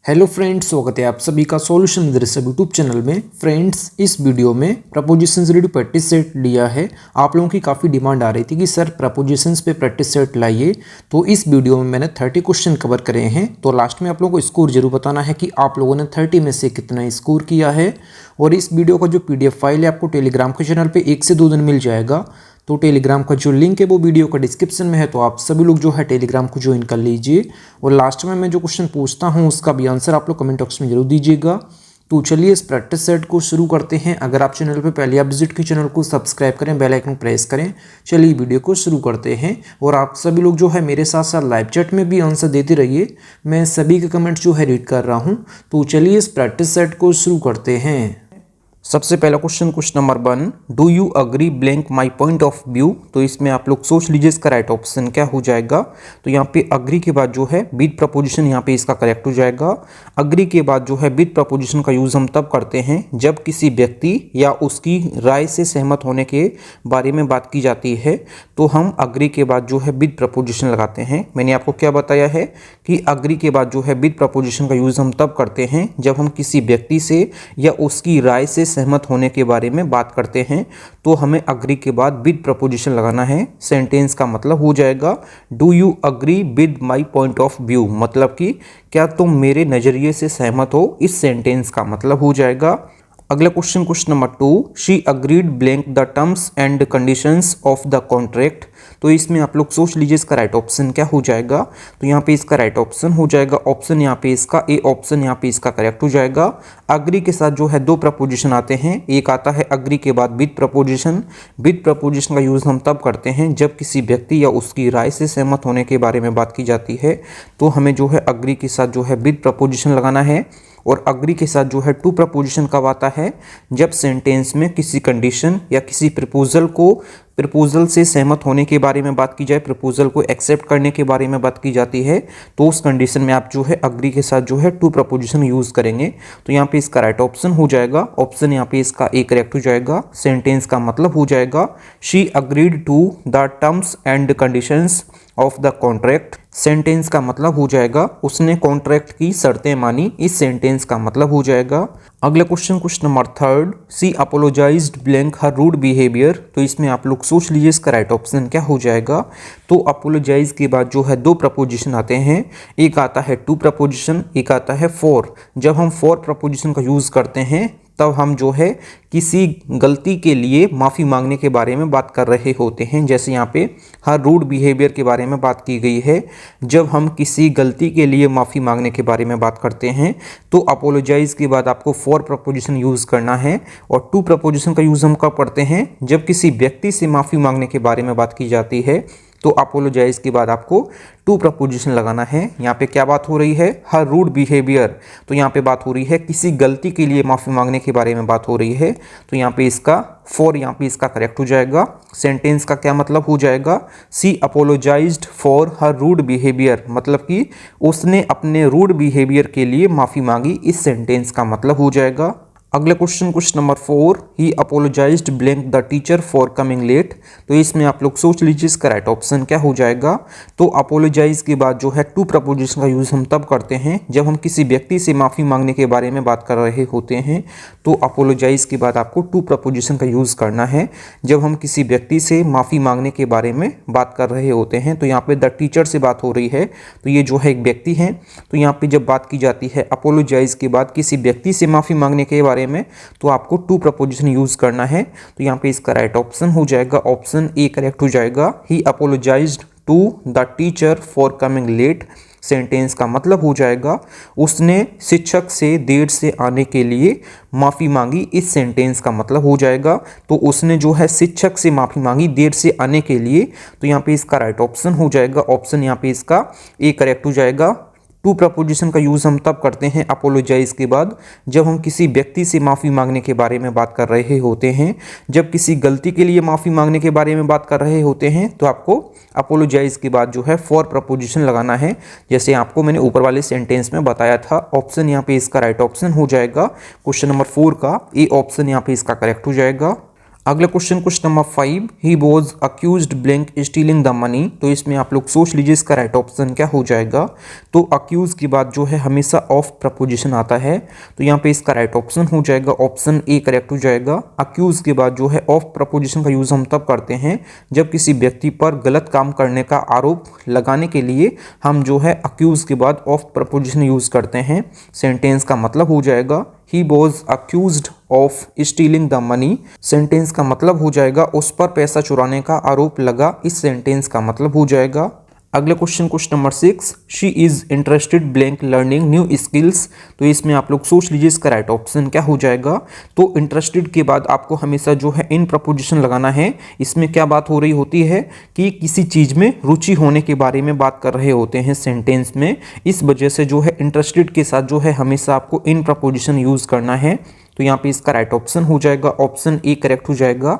Hello friends, स्वागत है आप सभी का सॉल्यूशन मदरसा यूट्यूब चैनल में। फ्रेंड्स, इस वीडियो में प्रपोजिशंस रिलेटेड प्रैक्टिस सेट लिया है। आप लोगों की काफ़ी डिमांड आ रही थी कि सर प्रपोजिशंस पे प्रैक्टिस सेट लाइए, तो इस वीडियो में मैंने 30 क्वेश्चन कवर करे हैं। तो लास्ट में आप लोगों को स्कोर जरूर बताना है कि आप लोगों ने 30 में से कितना स्कोर किया है। और इस वीडियो का जो PDF फाइल है आपको टेलीग्राम के चैनल पर 1 से 2 दिन मिल जाएगा। तो टेलीग्राम का जो लिंक है वो वीडियो का डिस्क्रिप्शन में है, तो आप सभी लोग जो है टेलीग्राम को ज्वाइन कर लीजिए। और लास्ट में मैं जो क्वेश्चन पूछता हूँ उसका भी आंसर आप लोग कमेंट बॉक्स में जरूर दीजिएगा। तो चलिए इस प्रैक्टिस सेट को शुरू करते हैं। अगर आप चैनल पे पहले आप विजिट की चैनल को सब्सक्राइब करें, बेल आइकन प्रेस करें। चलिए वीडियो को शुरू करते हैं। और आप सभी लोग जो है मेरे साथ साथ लाइव चैट में भी आंसर देते रहिए, मैं सभी के कमेंट जो है रीड कर रहा हूँ। तो चलिए इस प्रैक्टिस सेट को शुरू करते हैं। सबसे पहला question number 1, do you agree blank my point of view. तो इसमें आप लोग सोच लीजिए इसका राइट ऑप्शन क्या हो जाएगा। तो यहाँ पे अग्री के बाद जो है विद प्रपोजिशन, यहाँ पे इसका करेक्ट हो जाएगा। अग्री के बाद जो है विद प्रपोजिशन का यूज़ हम तब करते हैं जब किसी व्यक्ति या उसकी राय से सहमत होने के बारे में बात की जाती है। तो हम अग्री के बाद जो है विद प्रपोजिशन लगाते हैं। मैंने आपको क्या बताया है कि अग्री के बाद जो है विद प्रपोजिशन का यूज़ हम तब करते हैं जब हम किसी व्यक्ति से या उसकी राय से सहमत होने के बारे में बात करते हैं। तो हमें अग्री के बाद विद प्रपोजिशन लगाना है। सेंटेंस का मतलब हो जाएगा do you agree with my point of view, मतलब कि क्या तुम मेरे नज़रिए से सहमत हो। इस सेंटेंस का मतलब हो जाएगा। अगला question number 2, she agreed blank the terms and conditions of the contract. तो इसमें आप लोग सोच लीजिए इसका राइट ऑप्शन क्या हो जाएगा। तो यहाँ पे इसका राइट ऑप्शन हो जाएगा ऑप्शन यहाँ पे इसका ए ऑप्शन, यहाँ पे इसका करेक्ट हो जाएगा। अग्री के साथ जो है दो प्रपोजिशन आते हैं। एक आता है अग्री के बाद विद प्रपोजिशन। विद प्रपोजिशन का यूज़ हम तब करते हैं जब किसी व्यक्ति या उसकी राय से सहमत होने के बारे में बात की जाती है। तो हमें जो है अग्री के साथ जो है विद प्रपोजिशन लगाना है। और अग्री के साथ जो है टू प्रपोजिशन कब आता है, जब सेंटेंस में किसी कंडीशन या किसी प्रपोजल से सहमत होने के बारे में बात की जाए, प्रपोजल को एक्सेप्ट करने के बारे में बात की जाती है। तो उस कंडीशन में आप जो है अग्री के साथ जो है टू प्रपोजिशन यूज़ करेंगे। तो यहाँ पे इसका राइट ऑप्शन हो जाएगा ऑप्शन, यहाँ पे इसका ए करेक्ट हो जाएगा। सेंटेंस का मतलब हो जाएगा she agreed to the terms and conditions of the contract. Sentence का मतलब हो जाएगा उसने कॉन्ट्रैक्ट की शर्तें मानी। इस सेंटेंस का मतलब हो जाएगा। अगला क्वेश्चन नंबर 3, सी अपोलोजाइज्ड ब्लैंक हर रूड बिहेवियर। तो इसमें आप लोग सोच लीजिए इसका राइट ऑप्शन क्या हो जाएगा। तो अपोलोजाइज के बाद जो है दो प्रपोजिशन आते हैं। एक आता है टू प्रपोजिशन, एक आता है फॉर। जब हम फॉर प्रपोजिशन का यूज़ करते हैं तब हम जो है किसी गलती के लिए माफ़ी मांगने के बारे में बात कर रहे होते हैं। जैसे यहाँ पे हर रूड बिहेवियर के बारे में बात की गई है। जब हम किसी गलती के लिए माफ़ी मांगने के बारे में बात करते हैं तो अपोलोजाइज के बाद आपको फॉर प्रपोजिशन यूज़ करना है। और टू प्रपोजिशन का यूज़ हम कब करते हैं, जब किसी व्यक्ति से माफ़ी मांगने के बारे में बात की जाती है। तो अपोलोजाइज के बाद आपको टू प्रपोजिशन लगाना है। यहाँ पे क्या बात हो रही है, हर रूड बिहेवियर। तो यहाँ पे बात हो रही है किसी गलती के लिए माफ़ी मांगने के बारे में बात हो रही है। तो यहाँ पे इसका फॉर, यहाँ पे इसका करेक्ट हो जाएगा। सेंटेंस का क्या मतलब हो जाएगा, she apologised for her rude behaviour, मतलब कि उसने अपने रूड बिहेवियर के लिए माफ़ी मांगी। इस सेंटेंस का मतलब हो जाएगा। अगला question number 4, he apologised blank the teacher for coming late. तो इसमें आप लोग सोच लीजिए इसका राइट ऑप्शन क्या हो जाएगा। तो अपोलोजाइज के बाद जो है टू प्रपोजिशन का यूज़ हम तब करते हैं जब हम किसी व्यक्ति से माफ़ी मांगने के बारे में बात कर रहे होते हैं। तो अपोलोजाइज के बाद आपको टू प्रपोजिशन का यूज़ करना है जब हम किसी व्यक्ति से माफ़ी मांगने के बारे में बात कर रहे होते हैं। तो यहाँ पे द टीचर से बात हो रही है, तो ये जो है एक व्यक्ति है। तो यहाँ पे जब बात की जाती है अपोलोजाइज के बाद किसी व्यक्ति से माफ़ी मांगने के बारे में, तो आपको टू प्रपोजिशन यूज करना है। तो यहाँ पे इसका राइट ऑप्शन हो जाएगा ऑप्शन ए करेक्ट हो जाएगा। He apologised to the teacher for coming late. Sentence का मतलब हो जाएगा उसने शिक्षक से देर से आने के लिए माफ़ी मांगी। इस सेंटेंस का मतलब हो जाएगा तो उसने जो है शिक्षक से माफ़ी मांगी देर से आने के लिए। तो यहाँ पे इसका राइट ऑप्शन हो जाएगा ऑप्शन, यहाँ पे इसका ए करेक्ट हो जाएगा। टू प्रपोजिशन का यूज़ हम तब करते हैं अपोलोजाइज के बाद जब हम किसी व्यक्ति से माफ़ी मांगने के बारे में बात कर रहे होते हैं। जब किसी गलती के लिए माफ़ी मांगने के बारे में बात कर रहे होते हैं तो आपको अपोलोजाइज के बाद जो है फॉर प्रपोजिशन लगाना है, जैसे आपको मैंने ऊपर वाले सेंटेंस में बताया था। ऑप्शन यहाँ पे इसका राइट ऑप्शन हो जाएगा क्वेश्चन नंबर 4 का ए ऑप्शन, यहाँ पे इसका करेक्ट हो जाएगा। अगला question number 5, he was accused blank stealing the money. तो इसमें आप लोग सोच लीजिए इसका राइट ऑप्शन क्या हो जाएगा। तो अक्यूज के बाद जो है हमेशा ऑफ प्रपोजिशन आता है, तो यहाँ पे इसका राइट ऑप्शन हो जाएगा ऑप्शन ए करेक्ट हो जाएगा। अक्यूज के बाद जो है ऑफ प्रपोजिशन का यूज़ हम तब करते हैं जब किसी व्यक्ति पर गलत काम करने का आरोप लगाने के लिए हम जो है अक्यूज के बाद ऑफ प्रपोजिशन यूज़ करते हैं। सेंटेंस का मतलब हो जाएगा he was accused of stealing the money. Sentence का मतलब हो जाएगा उस पर पैसा चुराने का आरोप लगा। इस सेंटेंस का मतलब हो जाएगा। अगला question number 6, she is interested blank learning new skills. तो इसमें आप लोग सोच लीजिए इसका राइट ऑप्शन क्या हो जाएगा। तो इंटरेस्टेड के बाद आपको हमेशा जो है इन प्रपोजिशन लगाना है। इसमें क्या बात हो रही होती है कि किसी चीज़ में रुचि होने के बारे में बात कर रहे होते हैं सेंटेंस में। इस वजह से जो है इंटरेस्टेड के साथ जो है हमेशा आपको इन प्रपोजिशन यूज़ करना है। तो यहाँ पे इसका राइट ऑप्शन हो जाएगा ऑप्शन ए करेक्ट हो जाएगा।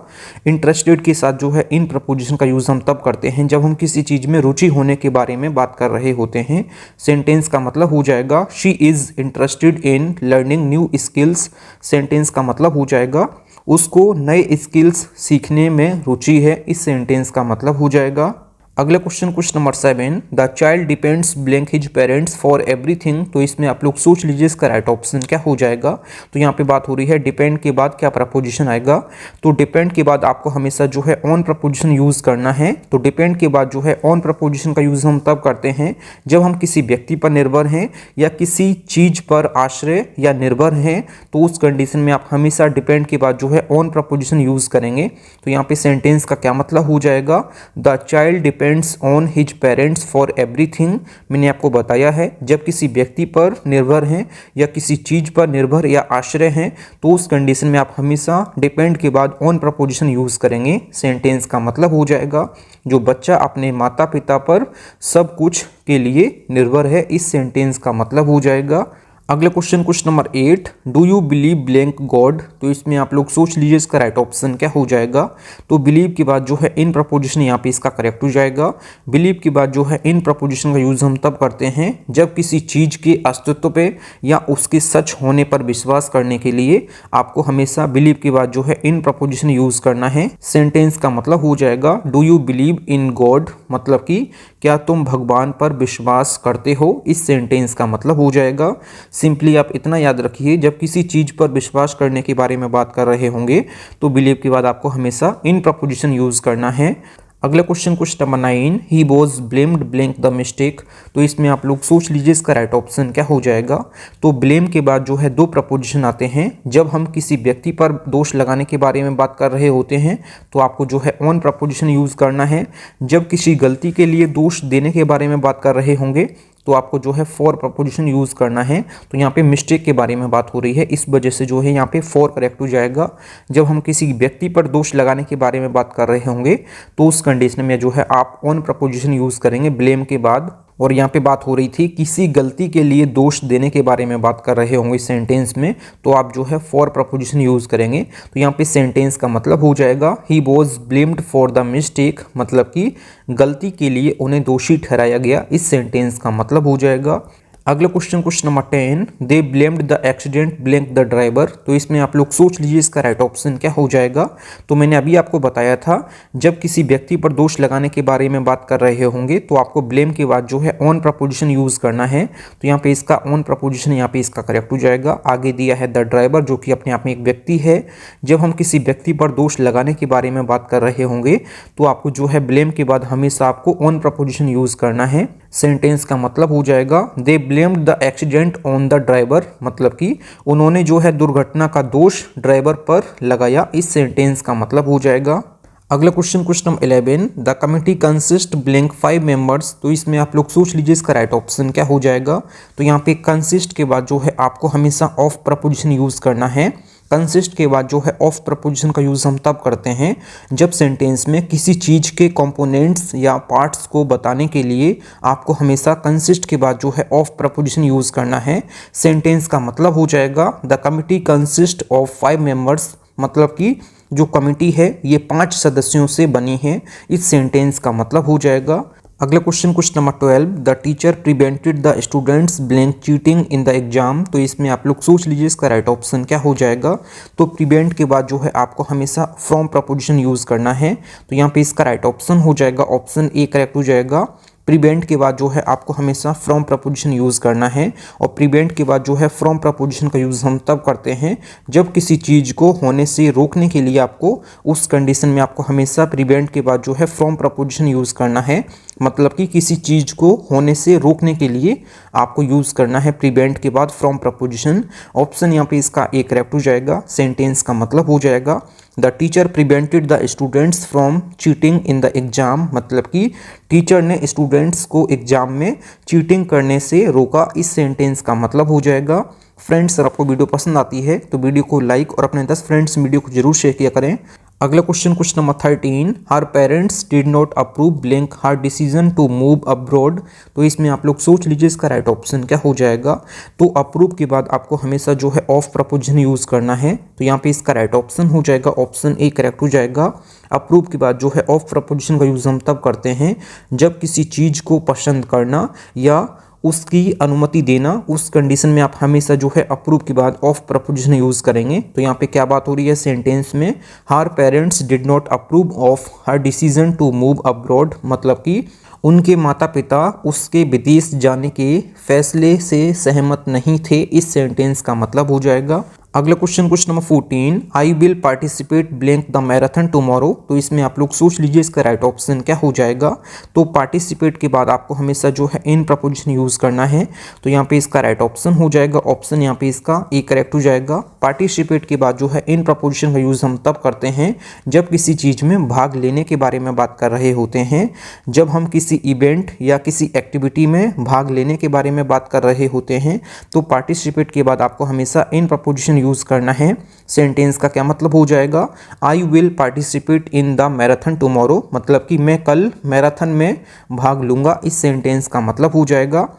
इंटरेस्टेड के साथ जो है इन प्रपोजिशन का यूज़ हम तब करते हैं जब हम किसी चीज़ में रुचि होने के बारे में बात कर रहे होते हैं। सेंटेंस का मतलब हो जाएगा she is interested in learning new skills. Sentence का मतलब हो जाएगा उसको नए स्किल्स सीखने में रुचि है। इस सेंटेंस का मतलब हो जाएगा। अगला question number 7, the child depends blank his parents for everything. तो इसमें आप लोग सोच लीजिए इसका राइट ऑप्शन क्या हो जाएगा। तो यहाँ पे बात हो रही है डिपेंड के बाद क्या प्रपोजिशन आएगा। तो डिपेंड के बाद आपको हमेशा जो है ऑन प्रपोजिशन यूज़ करना है। तो डिपेंड के बाद जो है ऑन प्रपोजिशन का यूज़ हम तब करते हैं जब हम किसी व्यक्ति पर निर्भर हैं या किसी चीज़ पर आश्रय या निर्भर हैं। तो उस कंडीशन में आप हमेशा डिपेंड के बाद जो है ऑन प्रपोजिशन यूज़ करेंगे। तो यहाँ पे सेंटेंस का क्या मतलब हो जाएगा, the child depends on his parents for everything. मैंने आपको बताया है जब किसी व्यक्ति पर निर्भर हैं या किसी चीज़ पर निर्भर या आश्रय हैं तो उस कंडीशन में आप हमेशा डिपेंड के बाद ऑन प्रपोजिशन यूज़ करेंगे। सेंटेंस का मतलब हो जाएगा जो बच्चा अपने माता पिता पर सब कुछ के लिए निर्भर है। इस सेंटेंस का मतलब हो जाएगा। अगला question number 8, do you believe blank God. तो इसमें आप लोग सोच लीजिए इसका राइट ऑप्शन क्या हो जाएगा। तो बिलीव के बाद जो है इन प्रपोजिशन यहाँ पे इसका करेक्ट हो जाएगा। बिलीव के बाद जो है इन प्रपोजिशन का यूज़ हम तब करते हैं जब किसी चीज़ के अस्तित्व पे या उसके सच होने पर विश्वास करने के लिए आपको हमेशा बिलीव के बाद जो है इन प्रपोजिशन यूज़ करना है। सेंटेंस का मतलब हो जाएगा do you believe in God, मतलब कि क्या तुम भगवान पर विश्वास करते हो। इस सेंटेंस का मतलब हो जाएगा। सिंपली आप इतना याद रखिए जब किसी चीज़ पर विश्वास करने के बारे में बात कर रहे होंगे तो बिलीव के बाद आपको हमेशा इन प्रपोजिशन यूज़ करना है। अगला question number 9, he was blamed blank the mistake. तो इसमें आप लोग सोच लीजिए इसका राइट ऑप्शन क्या हो जाएगा। तो ब्लेम के बाद जो है दो प्रपोजिशन आते हैं जब हम किसी व्यक्ति पर दोष लगाने के बारे में बात कर रहे होते हैं तो आपको जो है ऑन प्रपोजिशन यूज़ करना है। जब किसी गलती के लिए दोष देने के बारे में बात कर रहे होंगे तो आपको जो है फॉर प्रपोजिशन यूज़ करना है। तो यहाँ पे मिस्टेक के बारे में बात हो रही है, इस वजह से जो है यहाँ पे फॉर करेक्ट हो जाएगा। जब हम किसी व्यक्ति पर दोष लगाने के बारे में बात कर रहे होंगे तो उस कंडीशन में जो है आप ऑन प्रपोजिशन यूज़ करेंगे ब्लेम के बाद। और यहाँ पे बात हो रही थी किसी गलती के लिए दोष देने के बारे में बात कर रहे होंगे सेंटेंस में, तो आप जो है फॉर प्रपोजिशन यूज़ करेंगे। तो यहाँ पे सेंटेंस का मतलब हो जाएगा he was blamed for the mistake, मतलब कि गलती के लिए उन्हें दोषी ठहराया गया। इस सेंटेंस का मतलब हो जाएगा। अगला question number 10, they blamed the accident blank the driver. तो इसमें आप लोग सोच लीजिए इसका राइट ऑप्शन क्या हो जाएगा। तो मैंने अभी आपको बताया था जब किसी व्यक्ति पर दोष लगाने के बारे में बात कर रहे होंगे तो आपको ब्लेम के बाद जो है ऑन प्रपोजिशन यूज़ करना है। तो यहाँ पे इसका ऑन प्रपोजिशन यहाँ पे इसका करेक्ट हो जाएगा। आगे दिया है द ड्राइवर जो कि अपने आप में एक व्यक्ति है। जब हम किसी व्यक्ति पर दोष लगाने के बारे में बात कर रहे होंगे तो आपको जो है ब्लेम के बाद हमेशा आपको ऑन प्रपोजिशन यूज़ करना है। सेंटेंस का मतलब हो जाएगा they blamed the accident on the driver, मतलब कि उन्होंने जो है दुर्घटना का दोष ड्राइवर पर लगाया। इस सेंटेंस का मतलब हो जाएगा। अगला question number 11, the committee consist blank 5 members. तो इसमें आप लोग सोच लीजिए इसका राइट ऑप्शन क्या हो जाएगा। तो यहाँ पे कंसिस्ट के बाद जो है आपको हमेशा ऑफ प्रपोजिशन यूज़ करना है। कंसिस्ट के बाद जो है ऑफ प्रपोजिशन का यूज़ हम तब करते हैं जब सेंटेंस में किसी चीज़ के कंपोनेंट्स या पार्ट्स को बताने के लिए आपको हमेशा कंसिस्ट के बाद जो है ऑफ प्रपोजिशन यूज़ करना है। सेंटेंस का मतलब हो जाएगा the committee consist of 5 members, मतलब कि जो कमिटी है ये 5 सदस्यों से बनी है। इस सेंटेंस का मतलब हो जाएगा। अगला question number 12, the teacher prevented the students blank cheating in the exam. तो इसमें आप लोग सोच लीजिए इसका राइट ऑप्शन क्या हो जाएगा। तो प्रिवेंट के बाद जो है आपको हमेशा फ्रॉम प्रपोजिशन यूज़ करना है, तो यहाँ पे इसका राइट ऑप्शन हो जाएगा ऑप्शन ए करेक्ट हो जाएगा। प्रिवेंट के बाद जो है आपको हमेशा फ्रॉम प्रपोजिशन यूज़ करना है, और प्रिवेंट के बाद जो है फ्रॉम प्रपोजिशन का यूज़ हम तब करते हैं जब किसी चीज़ को होने से रोकने के लिए आपको उस कंडीशन में आपको हमेशा प्रिवेंट के बाद जो है फ्रॉम प्रपोजिशन यूज़ करना है। मतलब कि किसी चीज़ को होने से रोकने के लिए आपको यूज़ करना है प्रिवेंट के बाद फ्रॉम प्रपोजिशन। ऑप्शन यहाँ पे इसका ए करेक्ट हो जाएगा। सेंटेंस का मतलब हो जाएगा the teacher prevented the students from cheating in the exam. मतलब कि टीचर ने स्टूडेंट्स को एग्जाम में चीटिंग करने से रोका, इस सेंटेंस का मतलब हो जाएगा। फ्रेंड्स, अगर आपको वीडियो पसंद आती है तो वीडियो को लाइक और अपने 10 फ्रेंड्स वीडियो को जरूर शेयर किया करें। अगला question number 13, her parents did not approve blank her decision to move abroad. तो इसमें आप लोग सोच लीजिए इसका राइट ऑप्शन क्या हो जाएगा। तो अप्रूव के बाद आपको हमेशा जो है ऑफ प्रपोजिशन यूज़ करना है, तो यहाँ पे इसका राइट ऑप्शन हो जाएगा ऑप्शन ए करेक्ट हो जाएगा। अप्रूव के बाद जो है ऑफ प्रपोजिशन का यूज़ हम तब करते हैं जब किसी चीज़ को पसंद करना या उसकी अनुमति देना, उस कंडीशन में आप हमेशा जो है अप्रूव के बाद ऑफ प्रपोजिशन यूज़ करेंगे। तो यहाँ पे क्या बात हो रही है सेंटेंस में, her parents did not approve of her decision to move abroad. मतलब कि उनके माता पिता उसके विदेश जाने के फैसले से सहमत नहीं थे, इस सेंटेंस का मतलब हो जाएगा। अगला question number 14, I will participate blank the marathon tomorrow. तो इसमें आप लोग सोच लीजिए इसका राइट ऑप्शन क्या हो जाएगा। तो पार्टिसिपेट के बाद आपको हमेशा जो है इन प्रपोजिशन यूज़ करना है, तो यहाँ पे इसका राइट ऑप्शन हो जाएगा ऑप्शन यहाँ पे इसका ए करेक्ट हो जाएगा। पार्टिसिपेट के बाद जो है इन प्रपोजिशन का यूज़ हम तब करते हैं जब किसी चीज़ में भाग लेने के बारे में बात कर रहे होते हैं। जब हम किसी इवेंट या किसी एक्टिविटी में भाग लेने के बारे में बात कर रहे होते हैं तो पार्टिसिपेट के बाद आपको हमेशा इन प्रपोजिशन यूज़ करना है। सेंटेंस का क्या मतलब हो जाएगा, I will participate in the marathon tomorrow. मतलब कि मैं कल मैराथन में भाग लूंगा, इस सेंटेंस का मतलब हो जाएगा।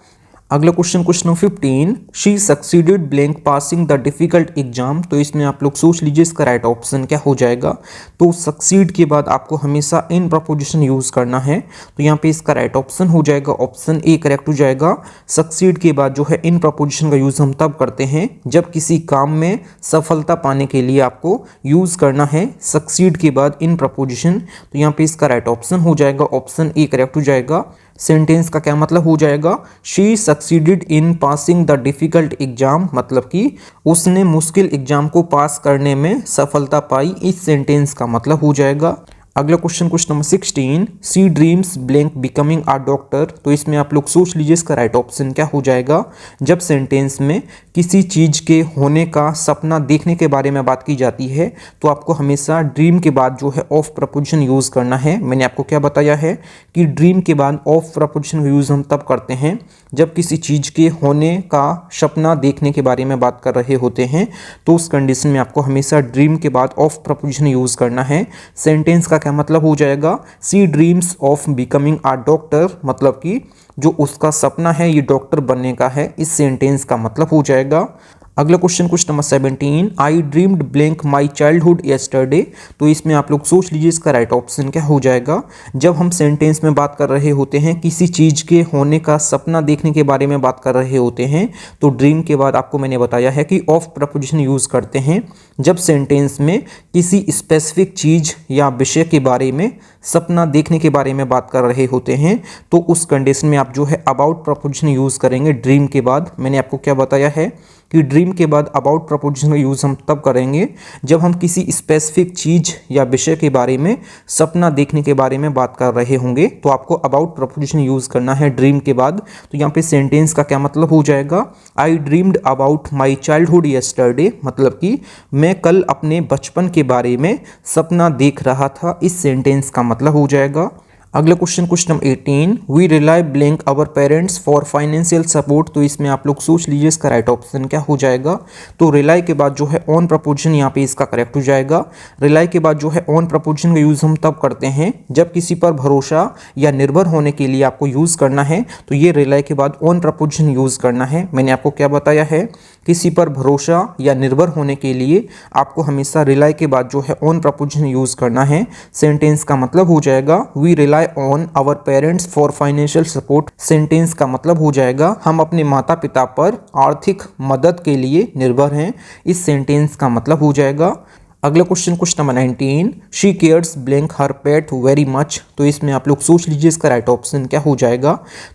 अगला question number 15, she succeeded blank passing the difficult exam. तो इसमें आप लोग सोच लीजिए इसका राइट ऑप्शन क्या हो जाएगा। तो सक्सीड के बाद आपको हमेशा इन प्रपोजिशन यूज़ करना है, तो यहाँ पे इसका राइट ऑप्शन हो जाएगा ऑप्शन ए करेक्ट हो जाएगा। सक्सीड के बाद जो है इन प्रपोजिशन का यूज़ हम तब करते हैं जब किसी काम में सफलता पाने के लिए आपको यूज़ करना है सक्सीड के बाद इन प्रपोजिशन। तो यहाँ पे इसका राइट ऑप्शन हो जाएगा ऑप्शन ए करेक्ट हो जाएगा। सेंटेंस का क्या मतलब हो जाएगा, she succeeded in passing the difficult exam. मतलब कि उसने मुश्किल एग्जाम को पास करने में सफलता पाई, इस सेंटेंस का मतलब हो जाएगा। अगला question number 16, C dreams blank becoming a doctor. तो इसमें आप लोग सोच लीजिए इसका राइट ऑप्शन क्या हो जाएगा। जब सेंटेंस में किसी चीज़ के होने का सपना देखने के बारे में बात की जाती है तो आपको हमेशा ड्रीम के बाद जो है ऑफ प्रपोजिशन यूज़ करना है। मैंने आपको क्या बताया है कि ड्रीम के बाद ऑफ प्रपोजिशन यूज़ हम तब करते हैं जब किसी चीज़ के होने का सपना देखने के बारे में बात कर रहे होते हैं, तो उस कंडीशन में आपको हमेशा ड्रीम के बाद ऑफ प्रपोजिशन यूज़ करना है। सेंटेंस का क्या मतलब हो जाएगा, she dreams of becoming a doctor. मतलब कि जो उसका सपना है ये डॉक्टर बनने का है, इस सेंटेंस का मतलब हो जाएगा। अगला question number 17, I dreamed blank my childhood yesterday. तो इसमें आप लोग सोच लीजिए इसका राइट ऑप्शन क्या हो जाएगा। जब हम सेंटेंस में बात कर रहे होते हैं किसी चीज़ के होने का सपना देखने के बारे में बात कर रहे होते हैं तो ड्रीम के बाद आपको मैंने बताया है कि ऑफ प्रपोजिशन यूज़ करते हैं जब सेंटेंस में किसी स्पेसिफिक चीज़ या विषय के बारे में सपना देखने के बारे में बात कर रहे होते हैं, तो उस कंडीशन में आप जो है अबाउट प्रपोजिशन यूज़ करेंगे ड्रीम के बाद। मैंने आपको क्या बताया है कि ड्रीम के बाद अबाउट प्रपोजिशन का यूज़ हम तब करेंगे जब हम किसी स्पेसिफिक चीज़ या विषय के बारे में सपना देखने के बारे में बात कर रहे होंगे, तो आपको अबाउट प्रपोजिशन यूज़ करना है ड्रीम के बाद। तो यहाँ पे सेंटेंस का क्या मतलब हो जाएगा, आई dreamed about my childhood yesterday. मतलब कि मैं कल अपने बचपन के बारे में सपना देख रहा था, इस सेंटेंस का मतलब हो जाएगा। अगला question number 18, we rely blank our parents for financial support. तो इसमें आप लोग सोच लीजिए इसका राइट ऑप्शन क्या हो जाएगा। तो रिलाई के बाद जो है ऑन प्रपोजिशन यहाँ पे इसका करेक्ट हो जाएगा। रिलाई के बाद जो है ऑन प्रपोजिशन का यूज़ हम तब करते हैं जब किसी पर भरोसा या निर्भर होने के लिए आपको यूज़ करना है, तो ये रिलाई के बाद ऑन प्रपोजिशन यूज़ करना है। मैंने आपको क्या बताया है, किसी पर भरोसा या निर्भर होने के लिए आपको हमेशा रिलाई के बाद जो है ऑन प्रपोजिशन यूज़ करना है। सेंटेंस का मतलब हो जाएगा, we rely rely on our parents for financial support. Sentence का मतलब हो जाएगा हम अपने माता पिता पर आर्थिक मदद के लिए निर्भर हैं। इस सेंटेंस का मतलब हो जाएगा। अगला question number 19, she cares blank her pet very much. तो इसमें आप लोग सोच लीजिए इसका राइट ऑप्शन क्या हो जाएगा।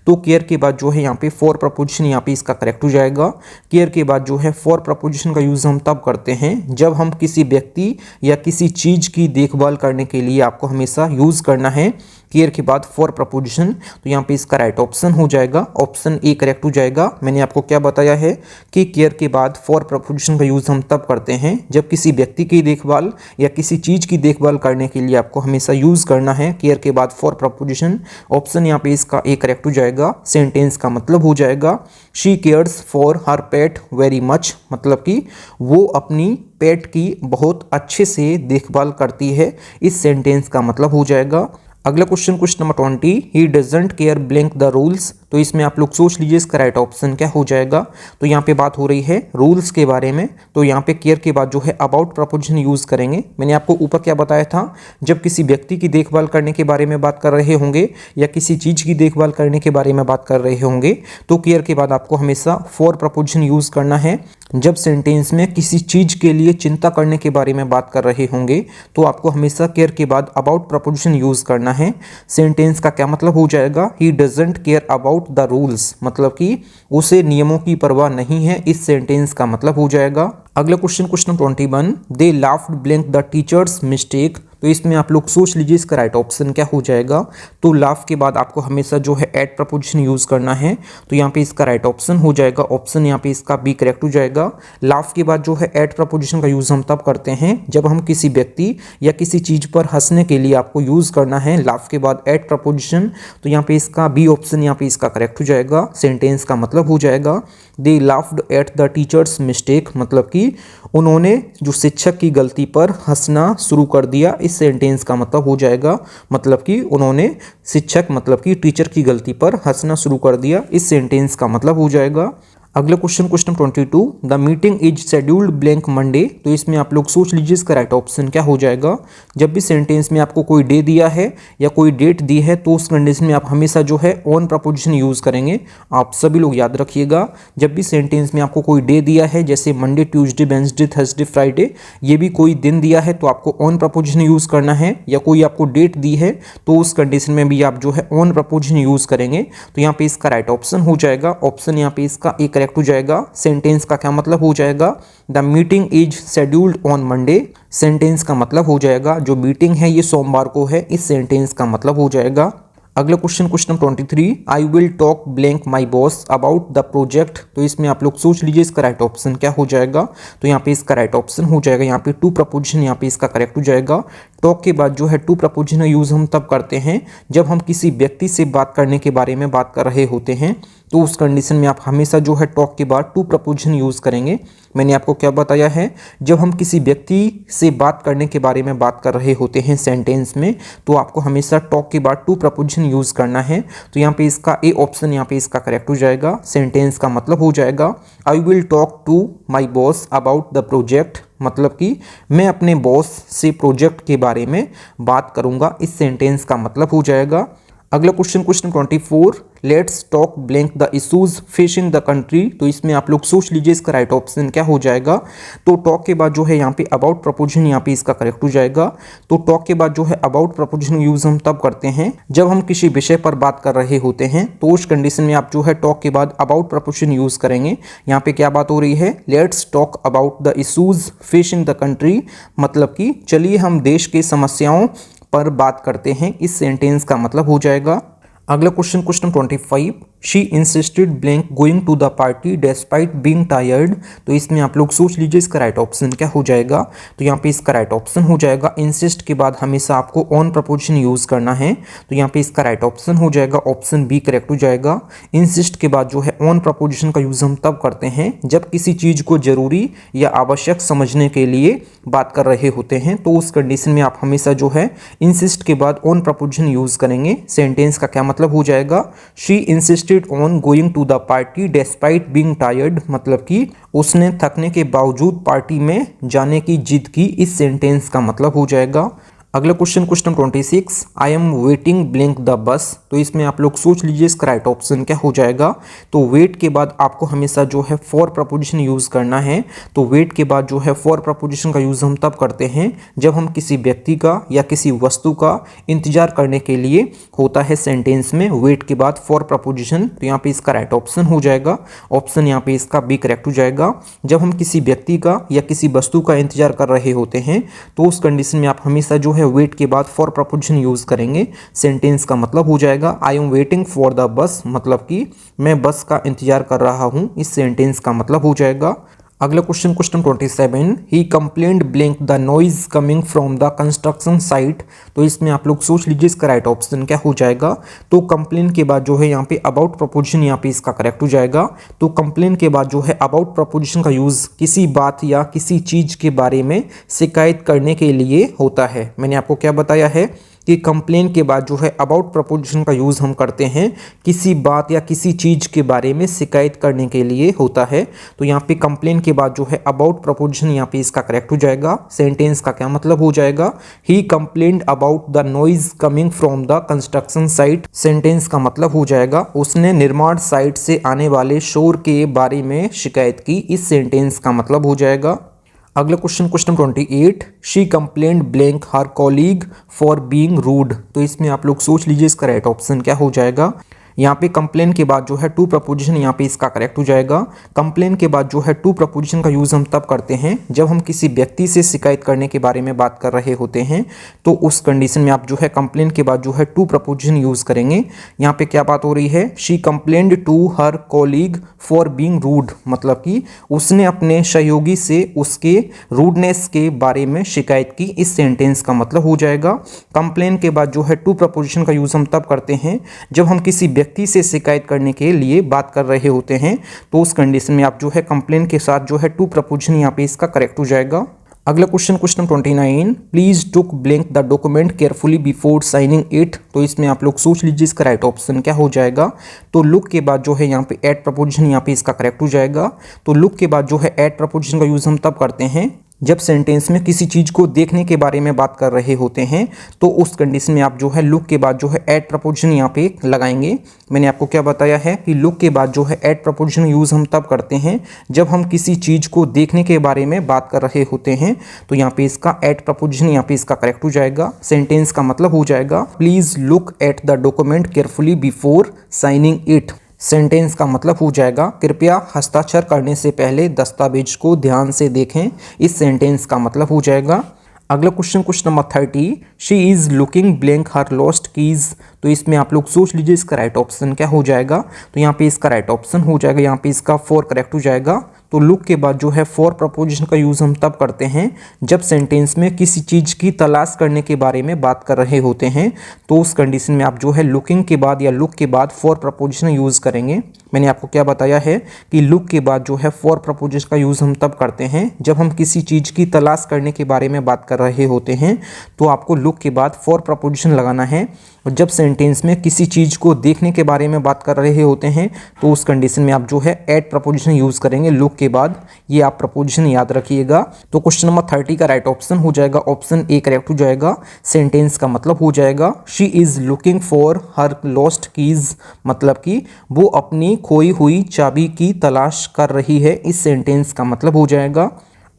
तो केयर के बाद जो है यहाँ पे फॉर प्रपोजिशन यहाँ पे इसका करेक्ट हो जाएगा। केयर के बाद जो है फॉर प्रपोजिशन का यूज़ हम तब करते हैं जब हम किसी व्यक्ति या किसी चीज़ की देखभाल करने के लिए आपको हमेशा यूज़ करना है केयर के बाद फॉर प्रपोजिशन। तो यहाँ पे इसका राइट ऑप्शन हो जाएगा, ऑप्शन ए करेक्ट हो जाएगा। मैंने आपको क्या बताया है कि केयर के बाद फॉर प्रपोजिशन का यूज़ हम तब करते हैं जब किसी व्यक्ति की देखभाल या किसी चीज़ की देखभाल करने के लिए आपको हमेशा यूज़ करना है केयर के बाद फॉर प्रपोजिशन। ऑप्शन यहाँ पे इसका ए करेक्ट हो जाएगा। सेंटेंस का मतलब हो जाएगा she cares for her pet very much, मतलब कि वो अपनी पेट की बहुत अच्छे से देखभाल करती है। इस सेंटेंस का मतलब हो जाएगा। अगला question number 20, he doesn't care blank the rules. तो इसमें आप लोग सोच लीजिए इसका राइट ऑप्शन क्या हो जाएगा। तो यहाँ पे बात हो रही है रूल्स के बारे में। तो यहाँ पे केयर के बाद जो है अबाउट प्रपोजिशन यूज़ करेंगे। मैंने आपको ऊपर क्या बताया था, जब किसी व्यक्ति की देखभाल करने के बारे में बात कर रहे होंगे या किसी चीज़ की देखभाल करने के बारे में बात कर रहे होंगे तो केयर के बाद आपको हमेशा फॉर प्रपोजिशन यूज़ करना है। जब सेंटेंस में किसी चीज़ के लिए चिंता करने के बारे में बात कर रहे होंगे तो आपको हमेशा केयर के बाद अबाउट प्रपोजिशन यूज़ करना है। सेंटेंस का क्या मतलब हो जाएगा, he doesn't care about the rules, मतलब कि उसे नियमों की परवाह नहीं है। इस सेंटेंस का मतलब हो जाएगा। अगला question 21, they laughed blank the teacher's mistake. तो इसमें आप लोग सोच लीजिए इसका राइट ऑप्शन क्या हो जाएगा। तो लाफ के बाद आपको हमेशा जो है एट प्रपोजिशन यूज़ करना है। तो यहाँ पे इसका राइट ऑप्शन हो जाएगा, ऑप्शन यहाँ पे इसका बी करेक्ट हो जाएगा। लाफ के बाद जो है एट प्रपोजिशन का यूज़ हम तब करते हैं जब हम किसी व्यक्ति या किसी चीज़ पर हंसने के लिए आपको यूज़ करना है लाफ के बाद एट प्रपोजिशन। तो यहाँ पे इसका बी ऑप्शन यहाँ पे इसका करेक्ट हो जाएगा। सेंटेंस का मतलब हो जाएगा they laughed at the teacher's mistake, मतलब कि उन्होंने जो शिक्षक की गलती पर हंसना शुरू कर दिया। इस सेंटेंस का मतलब हो जाएगा, मतलब कि उन्होंने शिक्षक मतलब कि टीचर की गलती पर हंसना शुरू कर दिया। इस सेंटेंस का मतलब हो जाएगा। अगला question 22, the meeting is scheduled blank Monday. तो इसमें आप लोग सोच लीजिए इसका राइट ऑप्शन क्या हो जाएगा। जब भी सेंटेंस में आपको कोई डे दिया है या कोई डेट दी है तो उस कंडीशन में आप हमेशा जो है ऑन प्रपोजिशन यूज़ करेंगे। आप सभी लोग याद रखिएगा, जब भी सेंटेंस में आपको कोई डे दिया है जैसे Monday, Tuesday, Wednesday, Thursday, Friday, ये भी कोई दिन दिया है तो आपको ऑन प्रपोजिशन यूज़ करना है। या कोई आपको डेट दी है तो उस कंडीशन में भी आप जो है ऑन प्रपोजिशन यूज़ करेंगे। तो यहाँ पे इसका राइट ऑप्शन हो जाएगा, ऑप्शन यहाँ पे इसका एक करेक्ट हो जाएगा। सेंटेंस का क्या मतलब हो जाएगा, the meeting is scheduled on Monday. Sentence का मतलब हो जाएगा जो मीटिंग है ये सोमवार को है। इस सेंटेंस का मतलब हो जाएगा। अगला question 23, I will talk blank my boss about the project. तो इसमें आप लोग सोच लीजिए इसका राइट ऑप्शन क्या हो जाएगा। तो यहाँ पे इसका राइट ऑप्शन हो जाएगा, यहाँ पे टू प्रपोजिशन यहाँ पे इसका करेक्ट हो जाएगा। टॉक के बाद जो है टू प्रपोजिशन यूज़ हम तब करते हैं जब हम किसी व्यक्ति से बात करने के बारे में बात कर रहे होते हैं। तो उस कंडीशन में आप हमेशा जो है टॉक के बाद टू प्रपोजिशन यूज़ करेंगे। मैंने आपको क्या बताया है, जब हम किसी व्यक्ति से बात करने के बारे में बात कर रहे होते हैं सेंटेंस में तो आपको हमेशा टॉक के बाद टू प्रपोजिशन यूज़ करना है। तो यहाँ पे इसका ए ऑप्शन यहाँ पे इसका करेक्ट हो जाएगा। सेंटेंस का मतलब हो जाएगा I will talk to my boss about the project, मतलब कि मैं अपने बॉस से प्रोजेक्ट के बारे में बात करूँगा। इस सेंटेंस का मतलब हो जाएगा। अगला question 24, let's talk blank the issues facing the country. तो इसमें आप लोग सोच लीजिए इसका राइट ऑप्शन क्या हो जाएगा। तो टॉक के बाद जो है यहाँ पे अबाउट प्रपोजिशन यहाँ पे इसका करेक्ट हो जाएगा। तो टॉक के बाद जो है अबाउट प्रपोजिशन यूज़ हम तब करते हैं जब हम किसी विषय पर बात कर रहे होते हैं। तो उस कंडीशन में आप जो है टॉक के बाद अबाउट प्रपोजिशन यूज़ करेंगे। यहाँ पे क्या बात हो रही है, let's talk about the issues facing the country, मतलब कि चलिए हम देश की समस्याओं पर बात करते हैं। इस सेंटेंस का मतलब हो जाएगा। अगला question 25, she insisted blank going to the party despite being tired. तो इसमें आप लोग सोच लीजिए इसका राइट ऑप्शन क्या हो जाएगा। तो यहाँ पे इसका राइट ऑप्शन हो जाएगा, इंसिस्ट के बाद हमेशा आपको ऑन प्रपोजिशन यूज़ करना है। तो यहाँ पे इसका राइट ऑप्शन हो जाएगा, ऑप्शन बी करेक्ट हो जाएगा। इंसिस्ट के बाद जो है ऑन प्रपोजिशन का यूज़ हम तब करते हैं जब किसी चीज़ को जरूरी या आवश्यक समझने के लिए बात कर रहे होते हैं। तो उस कंडीशन में आप हमेशा जो है इंसिस्ट के बाद ऑन प्रपोजिशन यूज़ करेंगे। सेंटेंस का क्या मतलब हो जाएगा, she insisted on going to the party despite being tired, मतलब कि उसने थकने के बावजूद पार्टी में जाने की जिद की। इस सेंटेंस का मतलब हो जाएगा। अगला question 26, I am waiting blink the bus. तो इसमें आप लोग सोच लीजिए इसका राइट ऑप्शन क्या हो जाएगा। तो वेट के बाद आपको हमेशा जो है फॉर प्रपोजिशन यूज़ करना है। तो वेट के बाद जो है फॉर प्रपोजिशन का यूज़ हम तब करते हैं जब हम किसी व्यक्ति का या किसी वस्तु का इंतजार करने के लिए होता है सेंटेंस में वेट के बाद फॉर प्रपोजिशन। तो यहाँ पे इसका राइट ऑप्शन हो जाएगा, ऑप्शन यहाँ पे इसका बी करेक्ट हो जाएगा। जब हम किसी व्यक्ति का या किसी वस्तु का इंतजार कर रहे होते हैं तो उस कंडीशन में आप हमेशा जो है वेट के बाद फॉर प्रपोजिशन यूज करेंगे। सेंटेंस का मतलब हो जाएगा I am waiting for the bus, मतलब कि मैं बस का इंतजार कर रहा हूं। इस सेंटेंस का मतलब हो जाएगा। अगला question 27, he complaint blink the noise coming from the construction site. तो इसमें आप लोग सोच लीजिए इसका राइट ऑप्शन क्या हो जाएगा। तो कंप्लेन के बाद जो है यहाँ पे अबाउट प्रपोजिशन यहाँ पे इसका करेक्ट हो जाएगा। तो कंप्लेन के बाद जो है अबाउट प्रपोजिशन का यूज किसी बात या किसी चीज के बारे में शिकायत करने के लिए होता है। मैंने आपको क्या बताया है कि कंप्लेन के बाद जो है अबाउट प्रपोजिशन का यूज़ हम करते हैं किसी बात या किसी चीज़ के बारे में शिकायत करने के लिए होता है। तो यहाँ पे कंप्लेन के बाद जो है अबाउट प्रपोजिशन यहाँ पे इसका करेक्ट हो जाएगा। सेंटेंस का क्या मतलब हो जाएगा, he complained about the noise coming from the construction site. Sentence का मतलब हो जाएगा उसने निर्माण साइट से आने वाले शोर के बारे में शिकायत की। इस सेंटेंस का मतलब हो जाएगा। अगला question 28, she complained blank her colleague for being rude. तो इसमें आप लोग सोच लीजिए इसका राइट ऑप्शन क्या हो जाएगा। यहाँ पे कंप्लेन के बाद जो है टू प्रपोजिशन यहाँ पे इसका करेक्ट हो जाएगा। कंप्लेन के बाद जो है टू प्रपोजिशन का यूज़ हम तब करते हैं जब हम किसी व्यक्ति से शिकायत करने के बारे में बात कर रहे होते हैं। तो उस कंडीशन में आप जो है कंप्लेन के बाद जो है टू प्रपोजिशन यूज़ करेंगे। यहाँ पे क्या बात हो रही है, she complained to her colleague for being rude, मतलब कि उसने अपने सहयोगी से उसके रूडनेस के बारे में शिकायत की। इस सेंटेंस का मतलब हो जाएगा। कंप्लेन के बाद जो है टू प्रपोजिशन का यूज़ हम तब करते हैं जब हम किसी व्यक्ति से शिकायत करने के लिए बात कर रहे होते हैं। तो उस कंडीशन में आप जो है कंप्लेन के साथ जो है टू प्रपोजिशन यहाँ पे इसका करेक्ट हो जाएगा। अगला question 29, please took blank the document carefully before signing it. तो इसमें आप लोग सोच लीजिए इसका राइट ऑप्शन क्या हो जाएगा। तो लुक के बाद जो है यहाँ पे एट प्रपोजिशन यहाँ पे इसका करेक्ट हो जाएगा। तो लुक के बाद जो है एट प्रपोजिशन का यूज हम तब करते हैं जब सेंटेंस में किसी चीज़ को देखने के बारे में बात कर रहे होते हैं। तो उस कंडीशन में आप जो है लुक के बाद जो है एट प्रपोजिशन यहाँ पे लगाएंगे। मैंने आपको क्या बताया है कि लुक के बाद जो है एट प्रपोजिशन यूज़ हम तब करते हैं जब हम किसी चीज़ को देखने के बारे में बात कर रहे होते हैं। तो यहाँ पे इसका एट प्रपोजिशन यहाँ पे इसका करेक्ट हो जाएगा। सेंटेंस का मतलब हो जाएगा, please look at the document carefully before signing it. Sentence का मतलब हो जाएगा, कृपया हस्ताक्षर करने से पहले दस्तावेज को ध्यान से देखें। इस सेंटेंस का मतलब हो जाएगा। अगला question number 30, she is looking blank her lost keys. तो इसमें आप लोग सोच लीजिए इसका राइट ऑप्शन क्या हो जाएगा। तो यहाँ पे इसका राइट ऑप्शन हो जाएगा, यहाँ पे इसका फॉर करेक्ट हो जाएगा। तो लुक के बाद जो है फॉर प्रपोजिशन का यूज़ हम तब करते हैं जब सेंटेंस में किसी चीज़ की तलाश करने के बारे में बात कर रहे होते हैं। तो उस कंडीशन में आप जो है लुकिंग के बाद या लुक के बाद फॉर प्रपोजिशन यूज़ करेंगे। मैंने आपको क्या बताया है कि लुक के बाद जो है फॉर प्रपोजिशन का यूज़ हम तब करते हैं जब हम किसी चीज़ की तलाश करने के बारे में बात कर रहे होते हैं। तो आपको लुक के बाद फॉर प्रपोजिशन लगाना है। और जब सेंटेंस में किसी चीज़ को देखने के बारे में बात कर रहे होते हैं तो उस कंडीशन में आप जो है एट प्रपोजिशन यूज़ करेंगे लुक के बाद। ये आप प्रपोजिशन याद रखिएगा। तो क्वेश्चन नंबर 30 का राइट ऑप्शन हो जाएगा, ऑप्शन ए करेक्ट हो जाएगा। सेंटेंस का मतलब हो जाएगा, she is looking for her lost keys, मतलब कि वो अपनी खोई हुई चाबी की तलाश कर रही है। इस सेंटेंस का मतलब हो जाएगा।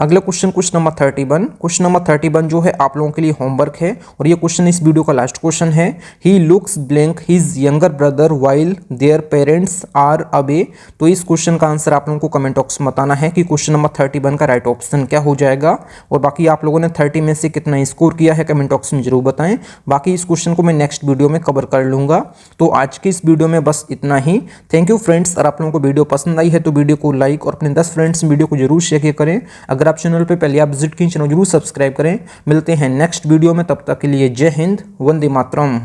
अगला क्वेश्चन नंबर 31। क्वेश्चन नंबर 31 जो है आप लोगों के लिए होमवर्क है और ये क्वेश्चन इस वीडियो का लास्ट क्वेश्चन है। He looks blank his younger brother while their parents are away. तो इस क्वेश्चन का आंसर आप लोगों को कमेंट बॉक्स में बताना है कि क्वेश्चन नंबर 31 का राइट ऑप्शन क्या हो जाएगा। और बाकी आप लोगों ने 30 में से कितना स्कोर किया है कमेंट बॉक्स में जरूर बताएं। बाकी इस क्वेश्चन को मैं नेक्स्ट वीडियो में कवर कर लूँगा। तो आज की इस वीडियो में बस इतना ही। Thank you friends. अगर आप लोगों को वीडियो पसंद आई है तो वीडियो को लाइक और अपने 10 फ्रेंड्स वीडियो को जरूर शेयर करें। अगर आप चैनल पे पहले आप विजिट कीजिए, चैनल जरूर सब्सक्राइब करें। मिलते हैं नेक्स्ट वीडियो में, तब तक के लिए जय हिंद, वंदे मातरम।